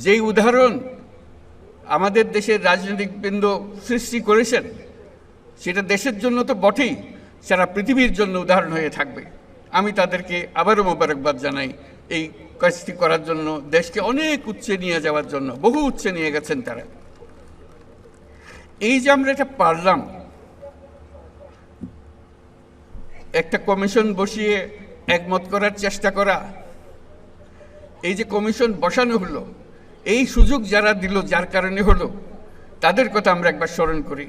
যেই উদাহরণ আমাদের দেশের রাজনৈতিকবৃন্দ সৃষ্টি করেছেন, সেটা দেশের জন্য তো বটেই, সারা পৃথিবীর জন্য উদাহরণ হয়ে থাকবে। আমি তাদেরকে আবারও মোবারকবাদ জানাই এই কাজটি করার জন্য, দেশকে অনেক উচ্চে নিয়ে যাওয়ার জন্য। বহু উচ্চে নিয়ে গেছেন তারা। এই যে আমরা এটা পারলাম, একটা কমিশন বসিয়ে একমত করার চেষ্টা করা, এই যে কমিশন বসানো হলো, এই সুযোগ যারা দিল, যার কারণে হলো, তাদের কথা আমরা একবার স্মরণ করি।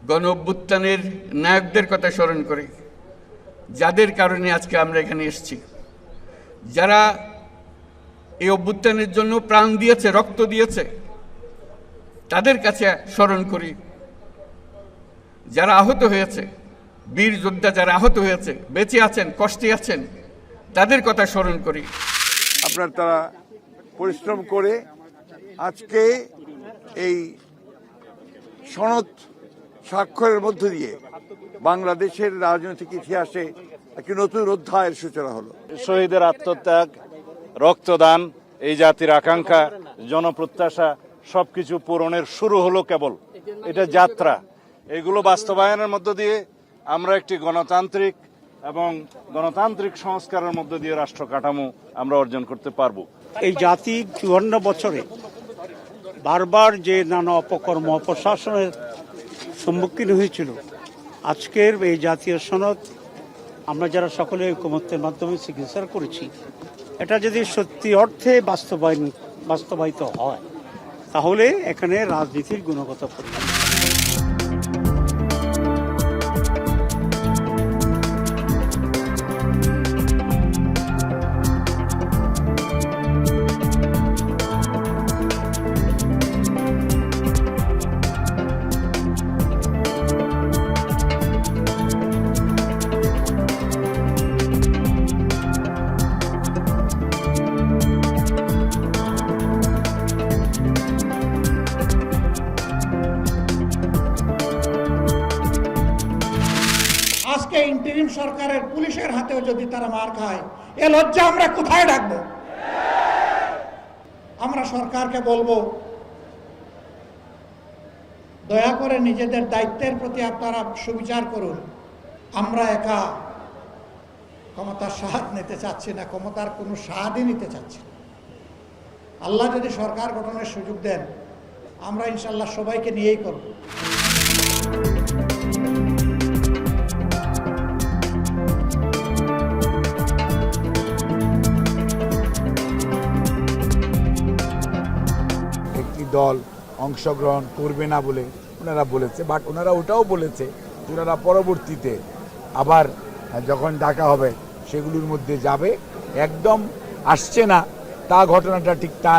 গণ অভ্যুত্থানের নায়কদের কথা স্মরণ করি, যাদের কারণে আজকে আমরা এখানে এসেছি, যারা এই অভ্যুত্থানের জন্য প্রাণ দিয়েছে, রক্ত দিয়েছে, তাদের কাছে স্মরণ করি। যারা আহত হয়েছে, বীর যোদ্ধা যারা আহত হয়েছে, বেঁচে আছেন, কষ্টে আছেন, তাদের কথা স্মরণ করি। আপনার তারা পরিশ্রম করে আজকে এই সনদ স্বাক্ষরের মধ্য দিয়ে বাংলাদেশের রাজনৈতিক ইতিহাসে একটি নতুন অধ্যায়ের সূচনা হলো। শহীদের আত্মত্যাগ, রক্তদান, এই জাতির আকাঙ্ক্ষা, জনপ্রত্যাশা সবকিছু পূরণের শুরু হলো কেবল। এটা যাত্রা। এগুলো বাস্তবায়নের মধ্য দিয়ে আমরা একটি গণতান্ত্রিক এবং গণতান্ত্রিক সংস্কারের মধ্য দিয়ে রাষ্ট্র কাঠামো আমরা অর্জন করতে পারবো। এই জাতি ৫৪ বছরে বারবার যে নানা অপকর্ম অপশাসনের সম্মুখীন হয়েছিল, আজকের এই জাতীয় সনদ আমরা যারা সকলে ঐকমত্যের মাধ্যমে সিগনেচার করেছি, এটা যদি সত্যি অর্থে বাস্তবায়িত হয়, তাহলে এখানে রাজনীতির গুণগত পরিমাণ। আজকে ইন্টারিম সরকারের পুলিশের হাতেও যদি তারা মার খায়, এ লজ্জা আমরা কোথায় রাখবো? আমরা সরকারকে বলবো, দয়া করে নিজেদের দায়িত্বের প্রতি আপনারা সুবিচার করুন। আমরা একা ক্ষমতার স্বাদ নিতে চাচ্ছি না, ক্ষমতার কোনো স্বাদই নিতে চাচ্ছি না। আল্লাহ যদি সরকার গঠনের সুযোগ দেন, আমরা ইনশাল্লাহ সবাইকে নিয়েই করব। দল অংশগ্রহণ করবে না বলে ওনারা বলেছে, বাট ওনারা ওটাও বলেছে ওনারা পরবর্তীতে আবার যখন ডাকা হবে সেগুলোর মধ্যে যাবে। একদম আসছে না তা ঘটনাটা ঠিক তা।